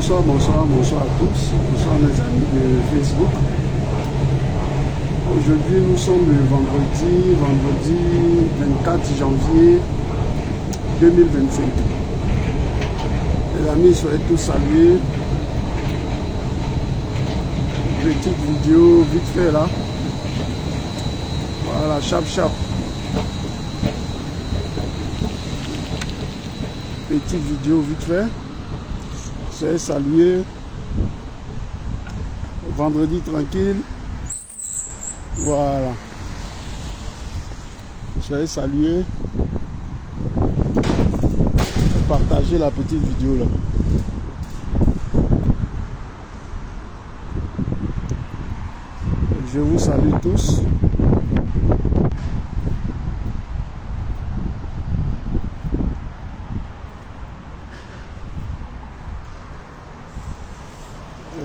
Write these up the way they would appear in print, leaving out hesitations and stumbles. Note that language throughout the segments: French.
Bonsoir à tous. Bonsoir mes amis de Facebook. Aujourd'hui, nous sommes le vendredi 24 janvier 2025. Les amis, soyez tous salués. Petite vidéo vite fait là. Voilà, chap. Petite vidéo vite fait. Soyez salués. Vendredi tranquille. Voilà. Soyez salués. Partagez la petite vidéo là. Je vous salue tous.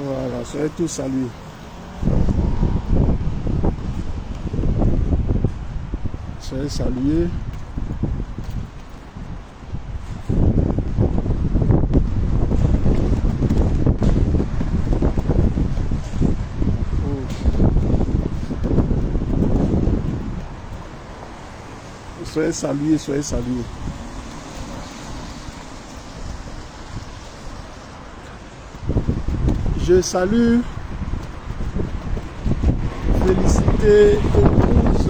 Voilà, soyez tous salués. Soyez salués. Soyez salués, soyez salués. Je salue, féliciter épouse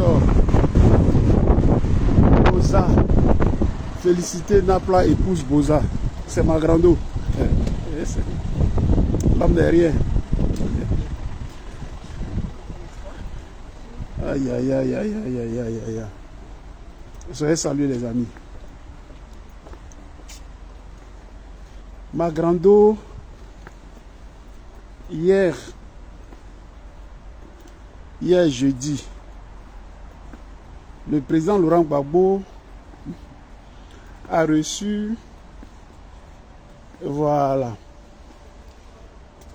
Boza. Féliciter Napla, épouse Boza. C'est ma grande. L'homme derrière. Aïe. Soyez salués les amis. Ma grande, hier jeudi, le président Laurent Gbagbo a reçu, voilà,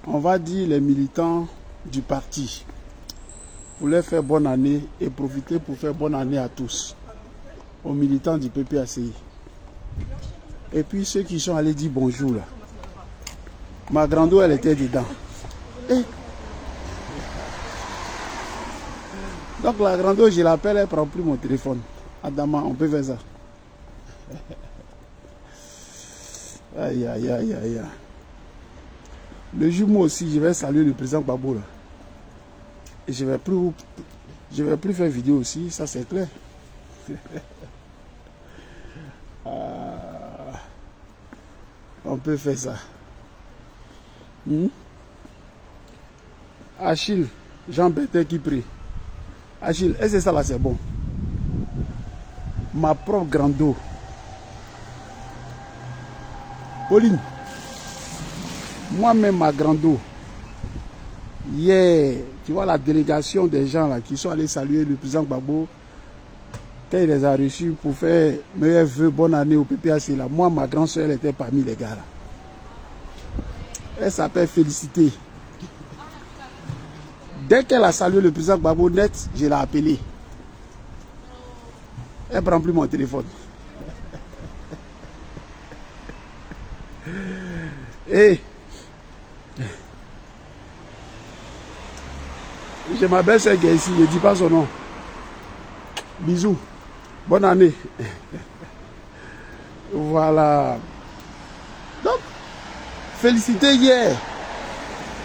on va dire les militants du parti pour leur faire bonne année et profiter pour faire bonne année à tous, aux militants du PPACI. Et puis ceux qui sont allés dire bonjour là. Ma grande, elle était dedans. Et donc la grande, je l'appelle, elle prend plus mon téléphone. Adama, on peut faire ça. Aïe. Le jour moi aussi, je vais saluer le président Gbagbo là. Et je vais plus faire vidéo aussi, ça c'est clair. On peut faire ça. Achille, Jean-Bertin qui prie. Achille, est-ce que ça là c'est bon? Ma propre grande. Pauline, moi-même ma grande. Hier, tu vois la délégation des gens là qui sont allés saluer le président Gbagbo. Quand il les a reçus pour faire meilleurs vœux, bonne année au PPAC là. Moi, ma grande soeur, elle était parmi les gars là. Elle s'appelle Félicité. Dès qu'elle a salué le président Gbagbo net, je l'ai appelé. Elle ne prend plus mon téléphone. Et j'ai ma belle-sœur qui est ici, je ne dis pas son nom. Bisous. Bonne année. Voilà. Donc, félicité hier.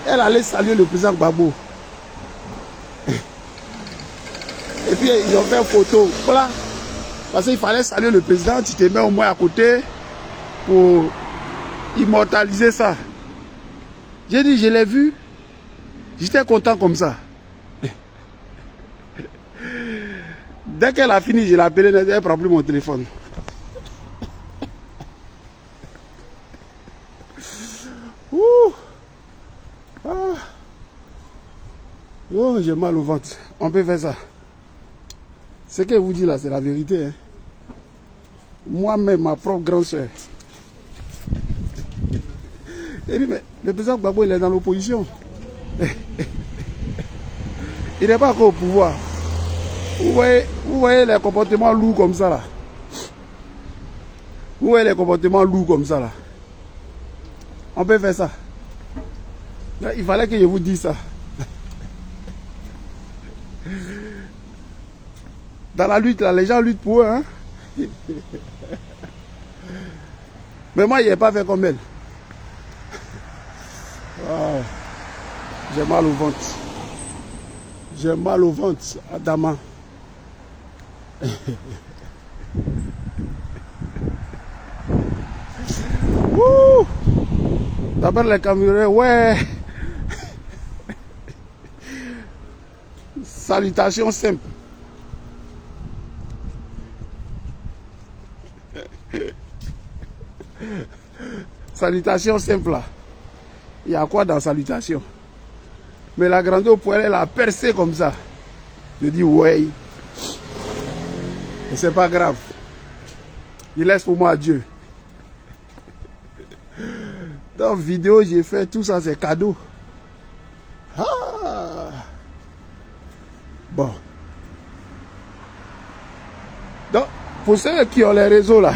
Elle allait saluer le président Gbagbo. Et puis ils ont fait une photo. Voilà. Parce qu'il fallait saluer le président, tu te mets au moins à côté pour immortaliser ça. J'ai dit, je l'ai vu. J'étais content comme ça. Dès qu'elle a fini, je l'ai appelée, elle ne prend plus mon téléphone. Ouh. Ah. Oh, j'ai mal au ventre. On peut faire ça. Ce qu'elle vous dit là, c'est la vérité. Hein. Moi-même, ma propre grande soeur. Et puis, mais le président Gbagbo, il est dans l'opposition. Il n'est pas encore au pouvoir. Vous voyez les comportements lourds comme ça là. Vous voyez les comportements lourds comme ça là. On peut faire ça. Il fallait que je vous dise ça. Dans la lutte, là, les gens luttent pour eux. Hein? Mais moi, il n'est pas fait comme elle. Oh, j'ai mal au ventre. J'ai mal au ventre, Adama. D'abord les Camerounais, ouais. Salutations simples. Salutations simples là. Il y a quoi dans salutation? Mais la grande poêle, elle a percé comme ça. Je dis ouais. Et c'est pas grave. Il laisse pour moi Dieu. Dans vidéo, j'ai fait tout ça, c'est cadeau. Ah. Bon. Donc, pour ceux qui ont les réseaux là,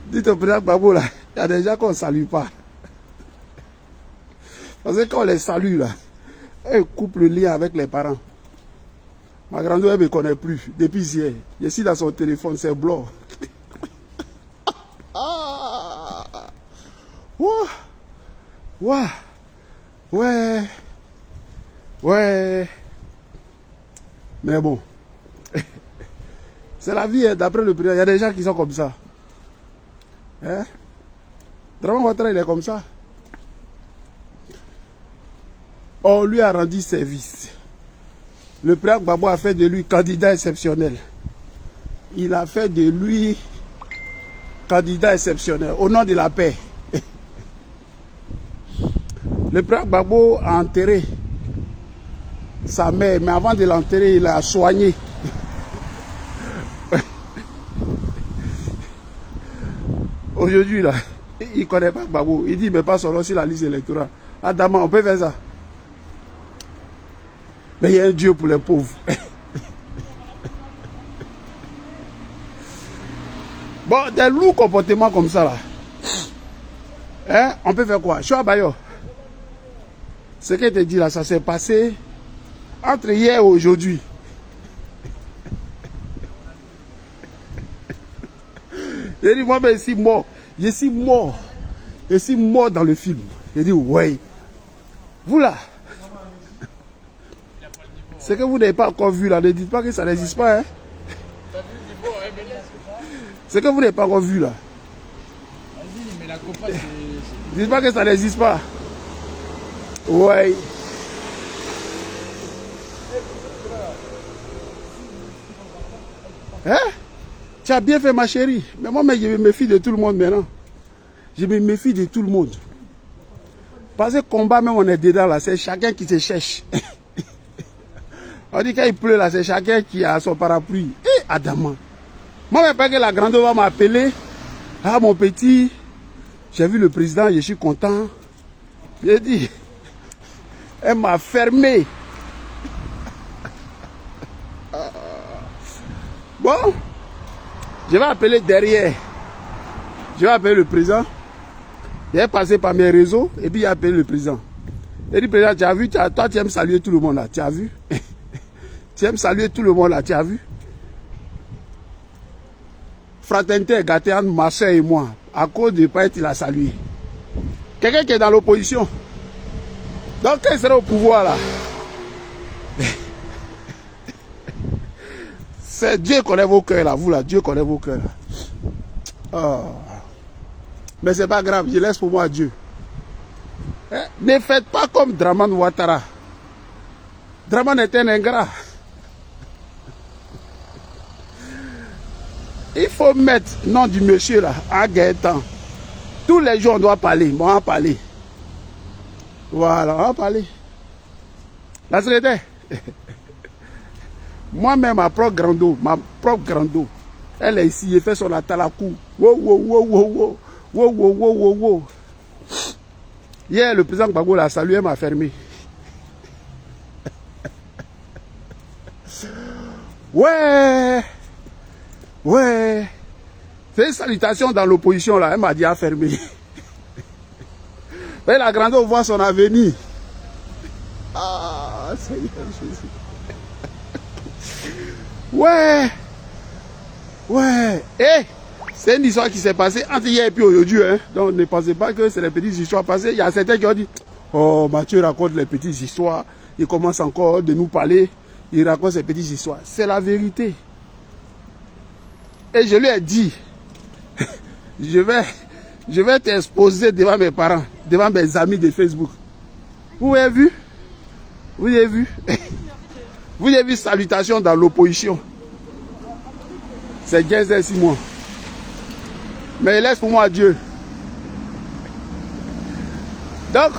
dites au président Gbagbo là, il y a des gens qu'on ne salue pas. Parce que quand on les salue là, elles coupent le lien avec les parents. Ma grande elle ne me connaît plus depuis hier. Je suis dans son téléphone, c'est blanc. Ouais. Ouais. Mais bon. C'est la vie, hein, d'après le président. Il y a des gens qui sont comme ça. Hein? Draman Ouattara, il est comme ça. On lui a rendu service. Le président Gbagbo a fait de lui candidat exceptionnel. Il a fait de lui candidat exceptionnel au nom de la paix. Le président Gbagbo a enterré sa mère, mais avant de l'enterrer, il l'a soigné. Aujourd'hui, là, il ne connaît pas Gbagbo. Il dit, mais pas son nom sur la liste électorale. Adama, on peut faire ça. Mais il y a un Dieu pour les pauvres. Bon, des lourds comportements comme ça, là. Hein? On peut faire quoi? Choua Bayo. Ce que je te dis là, ça s'est passé entre hier et aujourd'hui. J'ai dit, moi-même, je suis mort. Je suis mort. Je suis mort dans le film. J'ai dit, ouais. Vous là, ce que vous n'avez pas encore vu là, ne dites pas que ça n'existe pas. Hein? Ce que vous n'avez pas encore vu là. Dites pas que ça n'existe pas. Ouais. Hein? Tu as bien fait ma chérie. Mais moi, je me méfie de tout le monde maintenant. Je me méfie de tout le monde. Parce que combat, même on est dedans là, c'est chacun qui se cherche. On dit qu'il pleut là, c'est chacun qui a son parapluie. Et Adama. Moi, je pas que la grande va m'appeler. Ah, mon petit, j'ai vu le président, je suis content. J'ai dit, elle m'a fermé. Bon, je vais appeler derrière. Je vais appeler le président. Il est passé par mes réseaux et puis il a appelé le président. Il dit, président, tu as vu, toi tu aimes saluer tout le monde là, tu as vu? Tu aimes saluer tout le monde là, tu as vu? Fraternité est gâtée entre ma soeur et moi. À cause de pas être il a salué. Quelqu'un qui est dans l'opposition. Donc quand il sera au pouvoir là. C'est Dieu connaît vos cœurs là, vous là, Dieu connaît vos cœurs là. Oh. Mais c'est pas grave, je laisse pour moi Dieu. Ne faites pas comme Draman Ouattara. Draman est un ingrat. Il faut mettre le nom du monsieur là, à Gaëtan. Tous les jours on doit parler, bon, on va parler. Voilà, on va parler. La secrétaire. Moi-même, ma propre grande, elle est ici, elle fait son atalakou. Wow. Hier, le président Gbagbo l'a salué, elle m'a fermé. Ouais. C'est une salutation dans l'opposition là, elle m'a dit à fermer. Mais la grandeur voit son avenir. Ah, Seigneur Jésus. Ouais. Ouais. Eh, c'est une histoire qui s'est passée entre hier et puis aujourd'hui. Hein. Donc ne pensez pas que c'est les petites histoires passées. Il y a certains qui ont dit, oh, Mathieu raconte les petites histoires. Il commence encore de nous parler. Il raconte ces petites histoires. C'est la vérité. Et je lui ai dit, je vais t'exposer devant mes parents, devant mes amis de Facebook. Vous avez vu? Vous avez vu? Vous avez vu salutations dans l'opposition. C'est 15 Simon. Mais laisse pour moi Dieu. Donc,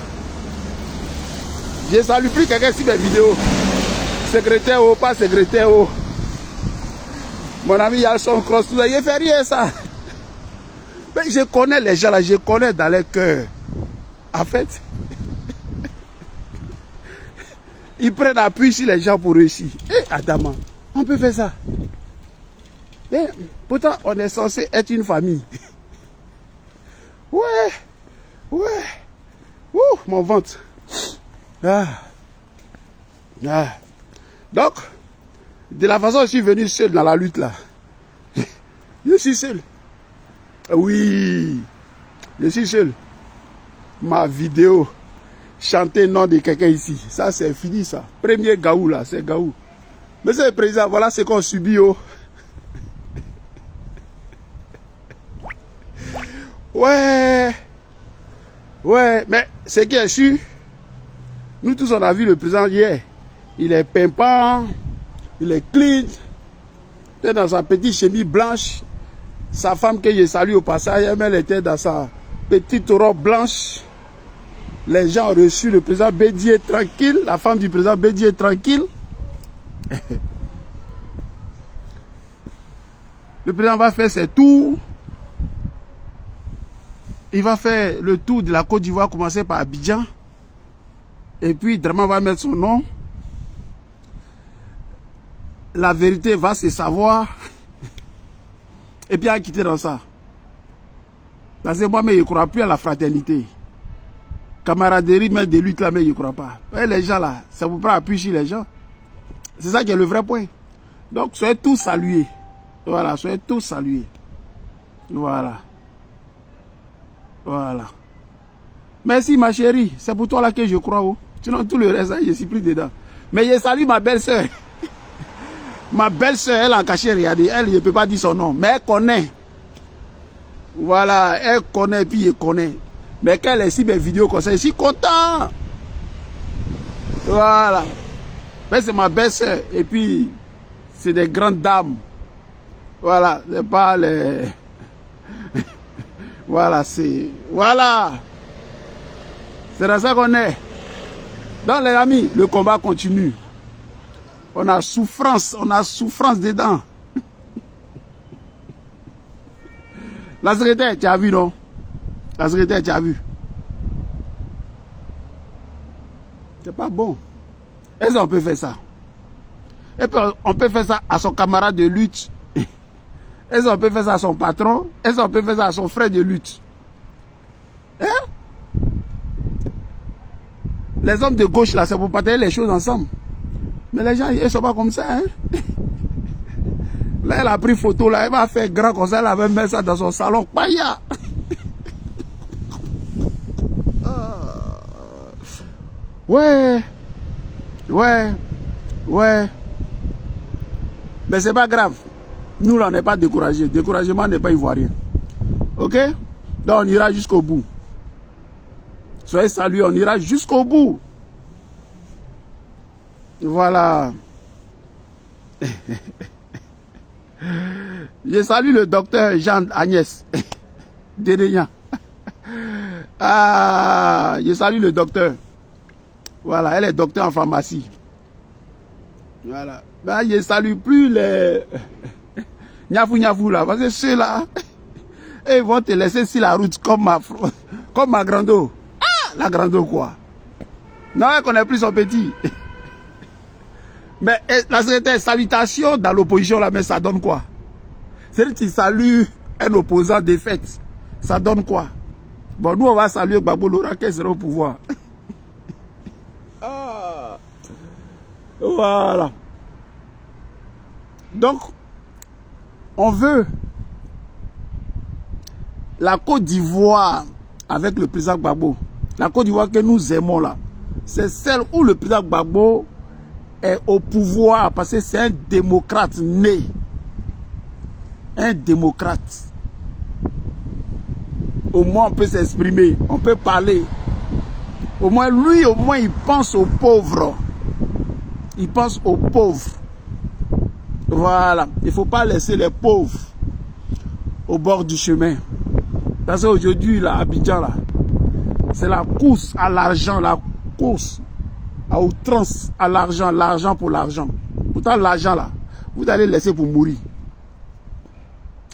je salue plus quelqu'un sur mes vidéos. Secrétaire ou pas secrétaire ou. Mon ami, il y a son cross. Il ne fait rien ça. Mais je connais les gens là, je connais dans leur cœur. En fait, ils prennent appui sur les gens pour réussir. Et Adama, on peut faire ça. Et pourtant, on est censé être une famille. Ouais, ouais. Ouh, mon ventre. Ah. Ah. Donc, de la façon dont je suis venu seul dans la lutte là. Je suis seul. Oui, je suis seul. Ma vidéo, chanter le nom de quelqu'un ici, ça c'est fini ça. Premier Gaou là, c'est Gaou. Monsieur le Président, voilà ce qu'on subit. Oh. Ouais, ouais, mais ce qui est sûr, nous tous on a vu le président hier. Il est pimpant, il est clean, il est dans sa petite chemise blanche. Sa femme que je salue au passage, elle était dans sa petite robe blanche. Les gens ont reçu le président Bédié tranquille. La femme du président Bédié tranquille. Le président va faire ses tours. Il va faire le tour de la Côte d'Ivoire, commencer par Abidjan. Et puis, Draman va mettre son nom. La vérité va se savoir. Et puis, il a quitté dans ça. Parce que moi, mais je ne crois plus à la fraternité. Camaraderie, même de lutte là, mais je ne crois pas. Et les gens là, ça vous prend appui sur les gens. C'est ça qui est le vrai point. Donc, soyez tous salués. Voilà, soyez tous salués. Voilà. Voilà. Merci ma chérie. C'est pour toi là que je crois. Oh. Sinon, tout le reste, je ne suis plus dedans. Mais je salue ma belle-sœur. Ma belle-sœur, elle a caché, regardez. Elle ne peut pas dire son nom. Mais elle connaît. Voilà, elle connaît, puis elle connaît. Mais quand elle est ici, mes vidéos comme ça, je suis content. Voilà. Mais c'est ma belle-sœur. Et puis, c'est des grandes dames. Voilà, c'est pas les... Voilà, c'est... Voilà. C'est dans ça qu'on est. Donc les amis, le combat continue. On a souffrance dedans. La secrétaire, tu as vu, non? La secrétaire, tu as vu? C'est pas bon. Est-ce qu'on peut faire ça? Et puis on peut faire ça à son camarade de lutte. Est-ce qu'on peut faire ça à son patron? Est-ce qu'on peut faire ça à son frère de lutte? Hein? Les hommes de gauche, là, c'est pour partager les choses ensemble. Mais les gens, ils ne sont pas comme ça. Hein? Là, elle a pris photo, là, elle va faire grand comme ça, elle avait mis ça dans son salon. Paya! Ouais. Ouais. Ouais. Mais c'est pas grave. Nous, là, on n'est pas découragés. Découragement n'est pas ivoirien. Ok? Donc, on ira jusqu'au bout. Soyez salués, on ira jusqu'au bout. Voilà. Je salue le docteur Jean-Agnès Dédénian. Ah, je salue le docteur. Voilà, elle est docteur en pharmacie. Voilà. Ben, je salue plus les... Niafou là, parce que ceux-là, ils vont te laisser sur la route comme ma grando. Ah, la grando quoi. Non, elle connaît plus son petit. Mais la secrétaire, salutation dans l'opposition là, mais ça donne quoi? C'est-à-dire que tu salues un opposant défaite. Ça donne quoi? Bon, nous, on va saluer Gbagbo Laurent qui sera au pouvoir. Ah. Voilà. Donc, on veut la Côte d'Ivoire avec le président Gbagbo. La Côte d'Ivoire que nous aimons là, c'est celle où le président Gbagbo est au pouvoir parce que c'est un démocrate né. Un démocrate. Au moins on peut s'exprimer, on peut parler. Au moins lui, au moins il pense aux pauvres. Il pense aux pauvres. Voilà. Il ne faut pas laisser les pauvres au bord du chemin. Parce qu'aujourd'hui, là, à Abidjan, là, c'est la course à l'argent, la course à outrance à l'argent, l'argent pour l'argent. Pourtant, l'argent, là, vous allez laisser pour mourir.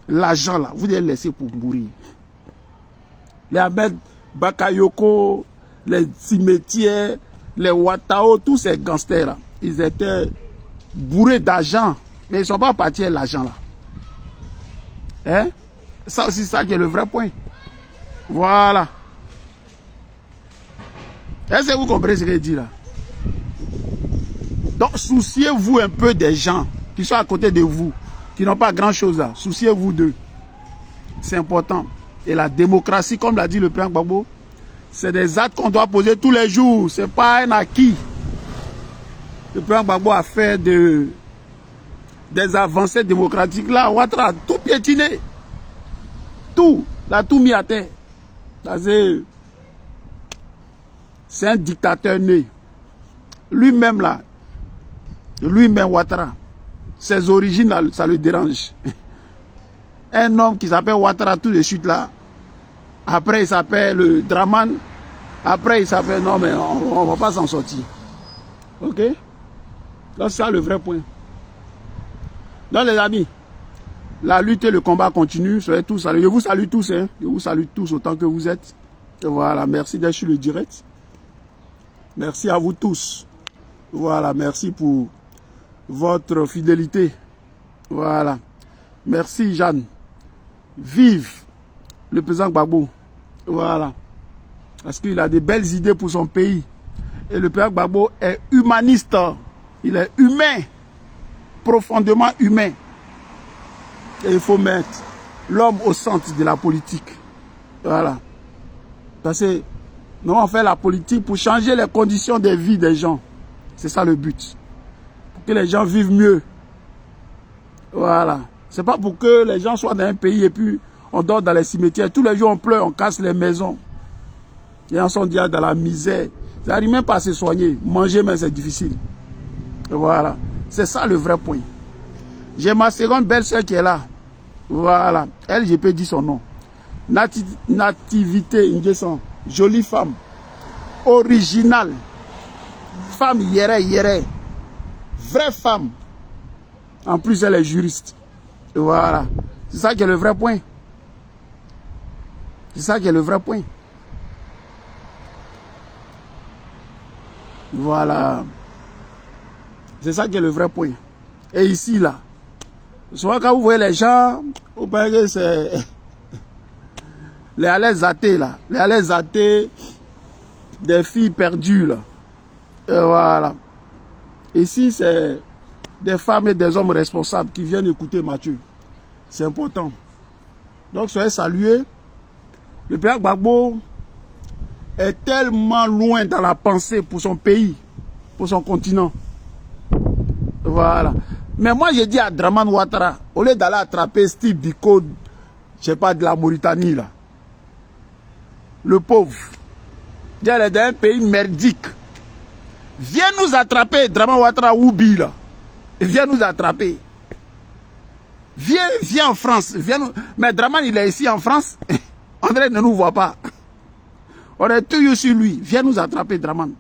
L'argent, là, vous allez laisser pour mourir. Les Ahmed Bakayoko, les cimetières, les Watao, tous ces gangsters, là, ils étaient bourrés d'argent. Mais ils ne sont pas partis avec l'argent, là. Hein? Ça aussi, ça qui est le vrai point. Voilà. Est-ce que vous comprenez ce que je dis là? Donc, souciez-vous un peu des gens qui sont à côté de vous, qui n'ont pas grand-chose là. Souciez-vous d'eux. C'est important. Et la démocratie, comme l'a dit le président Gbagbo, c'est des actes qu'on doit poser tous les jours. Ce n'est pas un acquis. Le président Gbagbo a fait des avancées démocratiques là. Ouattara a tout piétiné. Tout. Il a tout mis à terre. C'est un dictateur né. Lui-même là, lui-même Ouattara, ses origines là, ça le dérange. Un homme qui s'appelle Ouattara tout de suite là, après il s'appelle Draman, après il s'appelle, non mais on ne va pas s'en sortir. Ok? Donc c'est ça le vrai point. Donc les amis, la lutte et le combat continuent. Soyez tous salués. Je vous salue tous, hein. Je vous salue tous autant que vous êtes. Et voilà, merci d'être sur le direct. Merci à vous tous. Voilà, merci pour votre fidélité. Voilà. Merci Jeanne. Vive le président Gbagbo. Voilà. Parce qu'il a des belles idées pour son pays. Et le président Gbagbo est humaniste. Il est humain. Profondément humain. Et il faut mettre l'homme au centre de la politique. Voilà. Parce que nous on fait la politique pour changer les conditions de vie des gens. C'est ça le but. Pour que les gens vivent mieux. Voilà. C'est pas pour que les gens soient dans un pays et puis on dort dans les cimetières. Tous les jours on pleure, on casse les maisons. Les gens sont déjà dans la misère. Ça n'arrive même pas à se soigner. Manger même c'est difficile. Voilà. C'est ça le vrai point. J'ai ma seconde belle-sœur qui est là. Voilà. Elle, je peux dire son nom. Nativité Nguessan. Jolie femme. Originale. Femme yéré. Vraie femme. En plus, elle est juriste. Voilà. C'est ça qui est le vrai point. C'est ça qui est le vrai point. Voilà. C'est ça qui est le vrai point. Et ici, là, souvent quand vous voyez les gens, vous voyez que c'est les allées athées, là. Les allées athées des filles perdues, là. Et voilà. Ici, c'est des femmes et des hommes responsables qui viennent écouter Mathieu. C'est important. Donc, soyez salués. Le président Gbagbo est tellement loin dans la pensée pour son pays, pour son continent. Voilà. Mais moi, j'ai dit à Draman Ouattara, au lieu d'aller attraper Steve Biko, je sais pas, de la Mauritanie, là. Le pauvre. Il est dans un pays merdique. Viens nous attraper, Draman Ouattara Oubi, là. Viens nous attraper. Viens en France. Mais Draman, il est ici en France. André ne nous voit pas. On est tous sur lui. Viens nous attraper, Draman.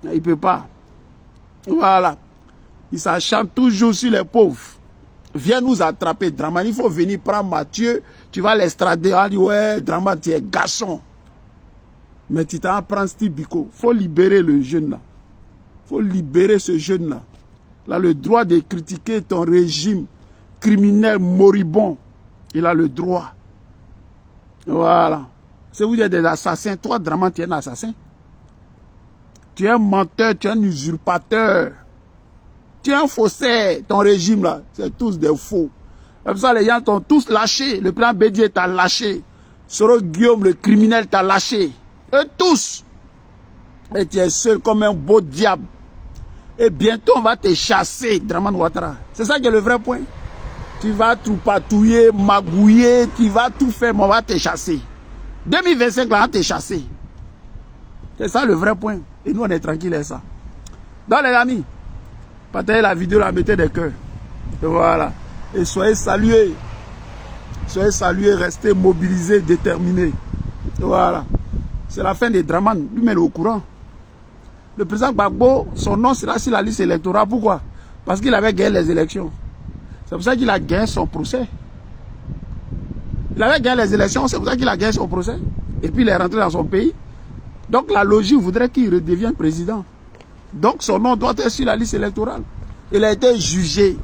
Il ne peut pas. Voilà. Il s'achante toujours sur les pauvres. Viens nous attraper, Draman. Il faut venir prendre Mathieu. Tu vas l'extrader. On dit, ouais, Draman, tu es garçon. Mais tu t'en prends Steve Biko. Il faut libérer le jeune là. Il faut libérer ce jeune là. Il a le droit de critiquer ton régime criminel moribond. Il a le droit. Voilà. Si vous êtes des assassins, toi, Dramane, tu es un assassin. Tu es un menteur, tu es un usurpateur. Tu es un faussaire. Ton régime, là, c'est tous des faux. Comme ça, les gens t'ont tous lâché. Le président Bédié t'a lâché. Soro Guillaume, le criminel, t'a lâché. Eux tous. Et tu es seul comme un beau diable. Et bientôt, on va te chasser, Dramane Ouattara. C'est ça qui est le vrai point. Tu vas tout patouiller, magouiller, tu vas tout faire, mais on va te chasser. 2025, là, on va te chasser. C'est ça le vrai point. Et nous, on est tranquille avec ça. Donc, les amis, partagez la vidéo, la mettez des cœurs. Et voilà. Et soyez salués. Soyez salués, restez mobilisés, déterminés. Et voilà. C'est la fin des Dramane. Lui-même est au courant. Le président Gbagbo, son nom sera sur la liste électorale. Pourquoi? Parce qu'il avait gagné les élections. C'est pour ça qu'il a gagné son procès. Il avait gagné les élections, c'est pour ça qu'il a gagné son procès. Et puis il est rentré dans son pays. Donc la logique voudrait qu'il redevienne président. Donc son nom doit être sur la liste électorale. Il a été jugé.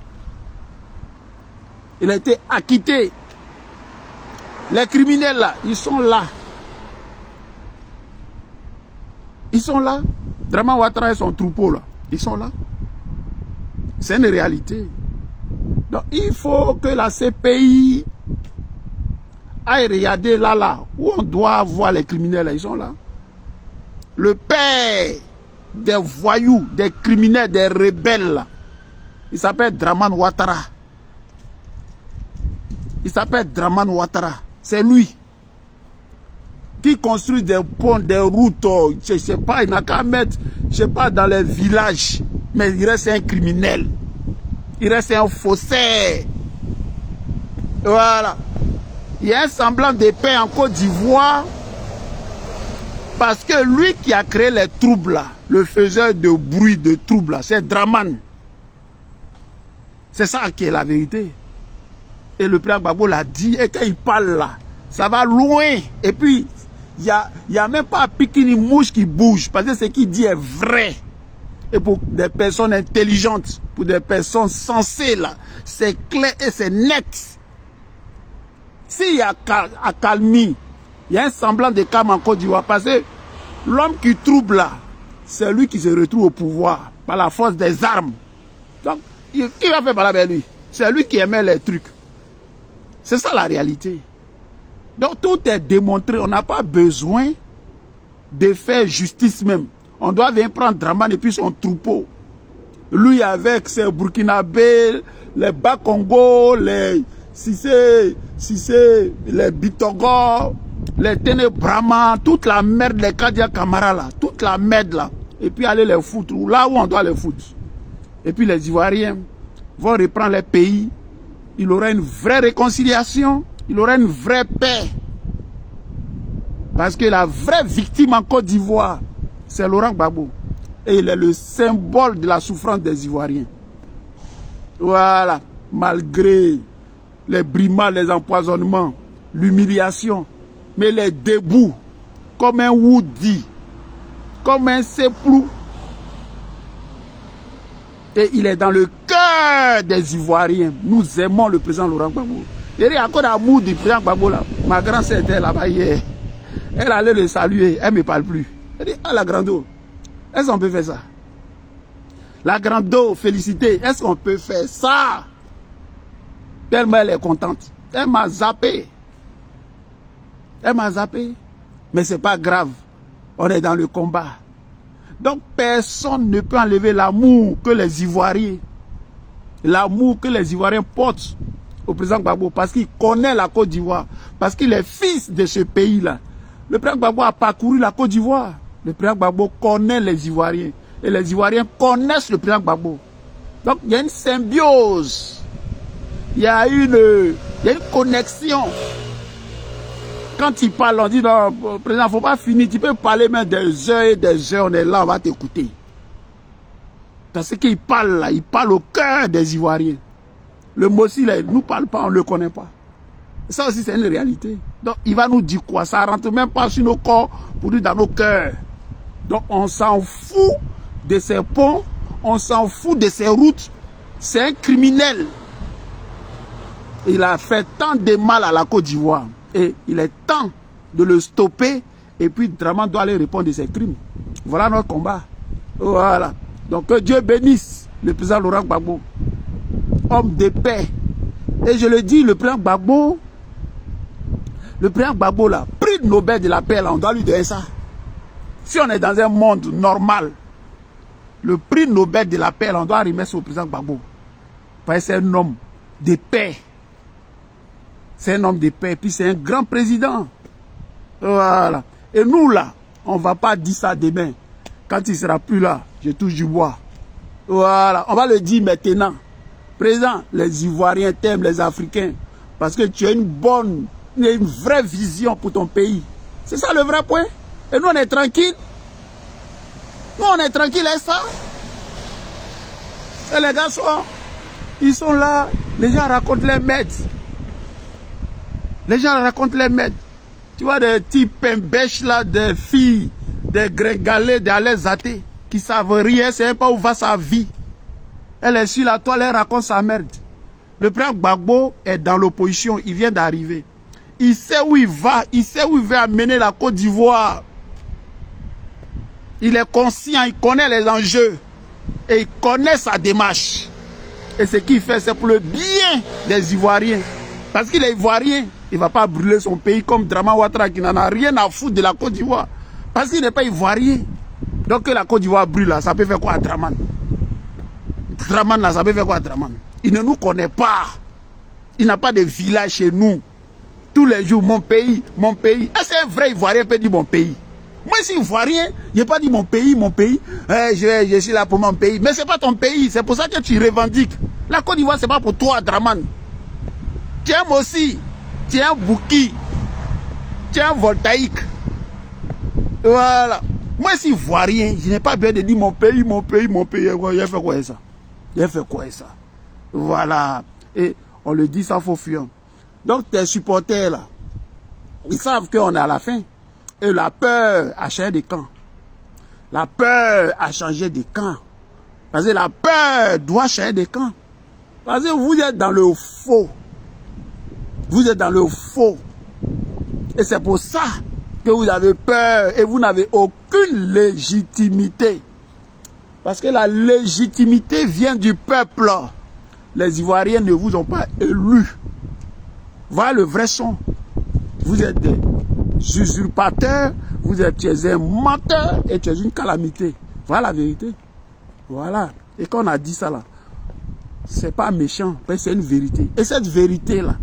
Il a été acquitté. Les criminels là, ils sont là. Ils sont là. Dramane Ouattara et son troupeau là, ils sont là. C'est une réalité. Donc il faut que la CPI aille regarder là où on doit voir les criminels là, ils sont là. Le père des voyous, des criminels, des rebelles là, il s'appelle Dramane Ouattara. Il s'appelle Dramane Ouattara. C'est lui qui construit des ponts, des routes, je ne sais pas, il n'a qu'à mettre, je sais pas, dans les villages. Mais il reste un criminel. Il reste un faussaire. Voilà. Il y a un semblant de paix en Côte d'Ivoire. Parce que lui qui a créé les troubles là, le faiseur de bruit, de troubles là, c'est Dramane. C'est ça qui est la vérité. Et le président Gbagbo l'a dit, et quand il parle là, ça va loin. Et puis, il n'y a même pas une mouche qui bouge, parce que ce qu'il dit est vrai. Et pour des personnes intelligentes, pour des personnes sensées, là, c'est clair et c'est net. S'il y a accalmie, il y a un semblant de calme en Côte d'Ivoire, parce que l'homme qui trouble là, c'est lui qui se retrouve au pouvoir, par la force des armes. Donc, qui va faire parler avec lui? C'est lui qui aimait les trucs. C'est ça la réalité. Donc tout est démontré, on n'a pas besoin de faire justice même. On doit venir prendre Dramane et puis son troupeau. Lui avec ses Burkinabés, les Bas-Congo, les Sissé, les Bitogor, les Ténébrama, toute la merde, les Kadia Kamara là, toute la merde là. Et puis aller les foutre là où on doit les foutre. Et puis les Ivoiriens vont reprendre les pays. Il aura une vraie réconciliation. Il aura une vraie paix. Parce que la vraie victime en Côte d'Ivoire, c'est Laurent Gbagbo. Et il est le symbole de la souffrance des Ivoiriens. Voilà. Malgré les brimades, les empoisonnements, l'humiliation. Mais les debout, comme un Woody, comme un Seplou. Et il est dans le cœur des Ivoiriens. Nous aimons le président Laurent Gbagbo. Il y a encore l'amour du président Gbagbo là. Ma grand-sœur était là-bas hier. Elle allait le saluer. Elle ne me parle plus. Elle dit, ah la grande-eau, est-ce qu'on peut faire ça? La grande-eau, félicité. Est-ce qu'on peut faire ça? Tellement elle est contente. Elle m'a zappé. Elle m'a zappé. Mais ce n'est pas grave. On est dans le combat. Donc personne ne peut enlever l'amour que les Ivoiriens, l'amour que les Ivoiriens portent au président Gbagbo, parce qu'il connaît la Côte d'Ivoire, parce qu'il est fils de ce pays-là. Le président Gbagbo a parcouru la Côte d'Ivoire. Le président Gbagbo connaît les Ivoiriens. Et les Ivoiriens connaissent le président Gbagbo. Donc il y a une symbiose. Il y a une connexion. Quand il parle, on dit, non, président, il ne faut pas finir. Tu peux parler même des heures et des heures. On est là, on va t'écouter. Parce qu'il parle là, il parle au cœur des Ivoiriens. Le Mossi, là, il ne nous parle pas, on ne le connaît pas. Ça aussi, c'est une réalité. Donc, il va nous dire quoi? Ça ne rentre même pas sur nos corps, pour nous dans nos cœurs. Donc, on s'en fout de ces ponts, on s'en fout de ces routes. C'est un criminel. Il a fait tant de mal à la Côte d'Ivoire. Et il est temps de le stopper. Et puis Dramane doit aller répondre de ses crimes. Voilà notre combat. Voilà. Donc que Dieu bénisse le président Laurent Gbagbo. Homme de paix. Et je le dis, le président Gbagbo là, prix Nobel de la paix là, on doit lui donner ça. Si on est dans un monde normal, le prix Nobel de la paix là, on doit remettre au président Gbagbo. Parce que c'est un homme de paix. C'est un homme de paix. Puis c'est un grand président. Voilà. Et nous là, on ne va pas dire ça demain. Quand il ne sera plus là, je touche du bois. Voilà. On va le dire maintenant. Président, les Ivoiriens t'aiment, les Africains. Parce que tu as une vraie vision pour ton pays. C'est ça le vrai point. Et nous, on est tranquille. Nous, on est tranquille, et ça. Et les gars ils sont là. Les gens racontent les maîtres. Les gens racontent les maîtres. Tu vois des types bêches là, des filles, des grégalais, des alaisatés, qui savent rien, c'est pas où va sa vie. Elle est sur la toile, elle raconte sa merde. Le président Gbagbo est dans l'opposition, il vient d'arriver. Il sait où il va, il sait où il veut amener la Côte d'Ivoire. Il est conscient, il connaît les enjeux. Et il connaît sa démarche. Et ce qu'il fait, c'est pour le bien des Ivoiriens. Parce qu'il est Ivoirien, il ne va pas brûler son pays comme Dramane Ouattara qui n'en a rien à foutre de la Côte d'Ivoire. Parce qu'il n'est pas Ivoirien. Donc que la Côte d'Ivoire brûle là, ça peut faire quoi à Dramane? Dramane là, ça peut faire quoi à Dramane? Il ne nous connaît pas. Il n'a pas de village chez nous. Tous les jours, mon pays, mon pays. Est-ce qu'un vrai Ivoirien peut dire mon pays? Moi, je suis Ivoirien, je n'ai pas dit mon pays, mon pays. Je suis là pour mon pays. Mais ce n'est pas ton pays, c'est pour ça que tu revendiques. La Côte d'Ivoire, ce n'est pas pour toi, Dramane. Tu aimes aussi. Tu es un bouki. Tu es un voltaïque. Voilà. Moi, je suis Ivoirien, je n'ai pas besoin de dire mon pays, mon pays, mon pays. Il a fait quoi ça? Il a fait quoi ça? Voilà. Et on le dit sans faux fuyant. Donc, tes supporters là, ils savent qu'on est à la fin. Et la peur a changé de camp. La peur a changé de camp. Parce que la peur doit changer de camp. Parce que vous êtes dans le faux. Vous êtes dans le faux. Et c'est pour ça que vous avez peur et vous n'avez aucune légitimité. Parce que la légitimité vient du peuple. Les Ivoiriens ne vous ont pas élus. Voilà le vrai son. Vous êtes des usurpateurs, tu es un menteur et tu es une calamité. Voilà la vérité. Voilà. Et quand on a dit ça là, c'est pas méchant, mais c'est une vérité. Et cette vérité-là,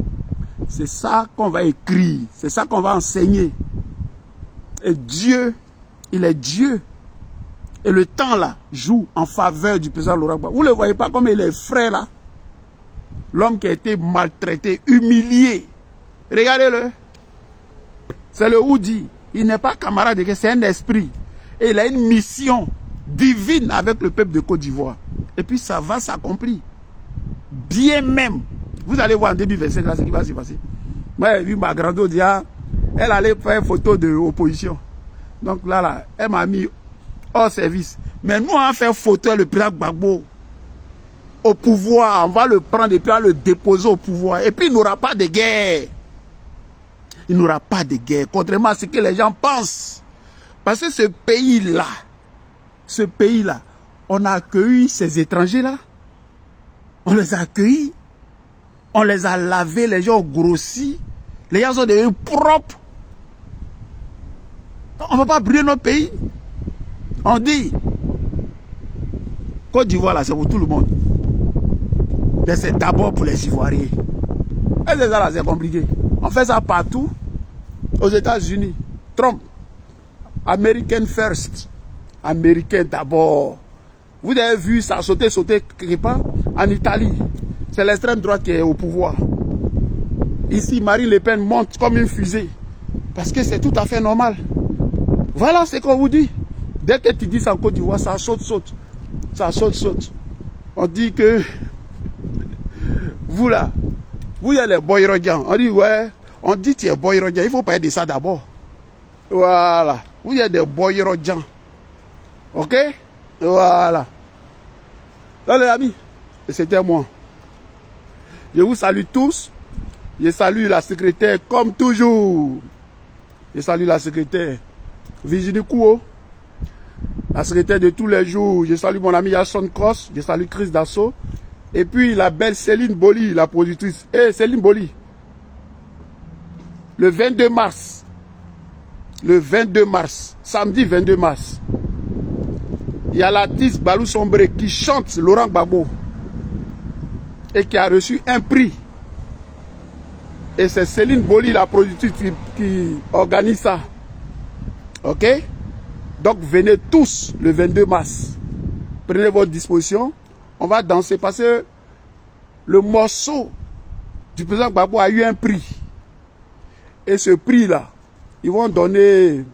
c'est ça qu'on va écrire, c'est ça qu'on va enseigner. Et Dieu, il est Dieu. Et le temps là joue en faveur du président Laurent Gbagbo. Vous ne le voyez pas comme il est frais là. L'homme qui a été maltraité, humilié. Regardez-le. C'est le Oudi. Il n'est pas camarade, c'est un esprit. Et il a une mission divine avec le peuple de Côte d'Ivoire. Et puis ça va s'accomplir. Bien même. Vous allez voir en début verset là ce qui va se passer. Moi j'ai vu ma grande dia, elle allait faire une photo de l'opposition. Donc là, elle m'a mis hors service. Mais nous on a fait photo le président Gbagbo au pouvoir. On va le prendre et puis on va le déposer au pouvoir. Et puis il n'aura pas de guerre. Il n'aura pas de guerre, contrairement à ce que les gens pensent. Parce que ce pays-là, on a accueilli ces étrangers-là. On les a accueillis. On les a lavés, les gens ont grossi. Les gens sont devenus propres. On ne va pas brûler notre pays. On dit, Côte d'Ivoire, là, c'est pour tout le monde. Mais c'est d'abord pour les Ivoiriens. Et c'est ça, là, c'est compliqué. On fait ça partout. Aux États-Unis, Trump, American first, Américain d'abord. Vous avez vu ça sauter quelque part en Italie. C'est l'extrême droite qui est au pouvoir. Ici, Marine Le Pen monte comme une fusée. Parce que c'est tout à fait normal. Voilà ce qu'on vous dit. Dès que tu dis ça en Côte d'Ivoire, ça saute. Ça saute. On dit que vous là, vous y a les boyrogians. On dit ouais. On dit que tu es boyrogian, il faut parler de ça d'abord. Voilà. Vous êtes des boyrogians. Ok? Voilà. Donc les amis, c'était moi. Je vous salue tous. Je salue la secrétaire comme toujours. Je salue la secrétaire Virginie Kouo, la secrétaire de tous les jours. Je salue mon ami Yasson Cross. Je salue Chris Dassault. Et puis la belle Céline Boli, la productrice. Eh, Céline Boli. Le 22 mars. Le 22 mars. Samedi 22 mars. Il y a l'artiste Balou Sombré qui chante Laurent Gbagbo. Et qui a reçu un prix. Et c'est Céline Boli, la productrice, qui organise ça. Ok? Donc venez tous le 22 mars. Prenez votre disposition. On va danser parce que le morceau du président Gbagbo a eu un prix. Et ce prix-là, ils vont donner...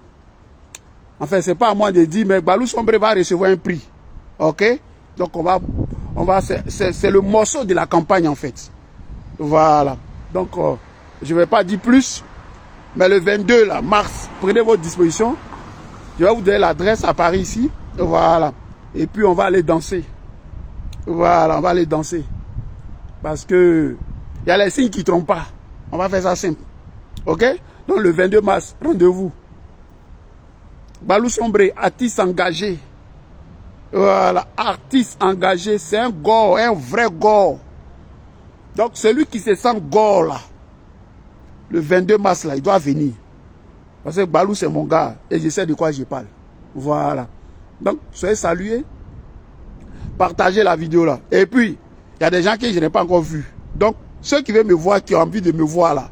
Enfin, c'est pas à moi de dire, mais Balou Sombré va recevoir un prix. Ok? Donc c'est le morceau de la campagne en fait. Voilà. Donc, je ne vais pas dire plus. Mais le 22 là, mars, prenez votre disposition. Je vais vous donner l'adresse à Paris ici. Voilà. Et puis on va aller danser. Voilà, on va aller danser. Parce que il y a les signes qui ne trompent pas. On va faire ça simple. Ok? Donc le 22 mars, rendez-vous. Balou Sombré, artiste engagé. Voilà, artiste engagé, c'est un gore, un vrai gore. Donc celui qui se sent gore là, le 22 mars là, il doit venir. Parce que Balou c'est mon gars et je sais de quoi je parle. Voilà. Donc soyez salués. Partagez la vidéo là. Et puis, il y a des gens que je n'ai pas encore vus. Donc, ceux qui veulent me voir, qui ont envie de me voir là.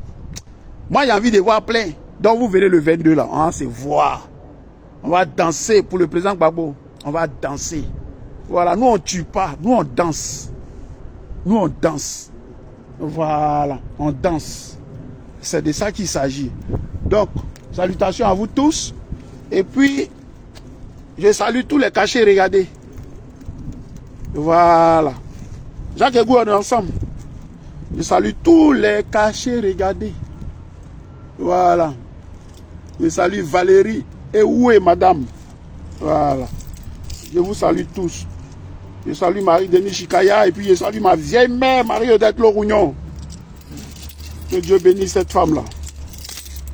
Moi, j'ai envie de voir plein. Donc, vous venez le 22 là. On va se voir. On va danser pour le président Gbagbo. On va danser. Voilà. Nous, on ne tue pas. Nous, on danse. Nous, on danse. Voilà. On danse. C'est de ça qu'il s'agit. Donc, salutations à vous tous. Et puis, je salue tous les cachets. Regardez. Voilà. Jacques et Gou, on est ensemble. Je salue tous les cachets, regardez. Voilà. Je salue Valérie et où est madame. Voilà. Je vous salue tous. Je salue Marie-Denis Chikaya et puis je salue ma vieille mère, Marie-Odette Lorugnon. Que Dieu bénisse cette femme-là.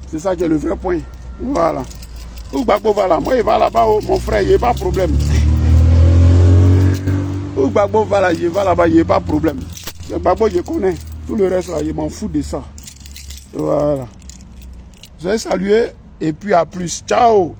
C'est ça qui est le vrai point. Voilà. Où Gbagbo va là? Moi, il va là-bas, mon frère, il n'y a pas de problème. Où Gbagbo va là, je vais là-bas, il n'y a pas de problème. Le Gbagbo, je connais. Tout le reste là, je m'en fous de ça. Voilà. Je vais saluer et puis à plus. Ciao.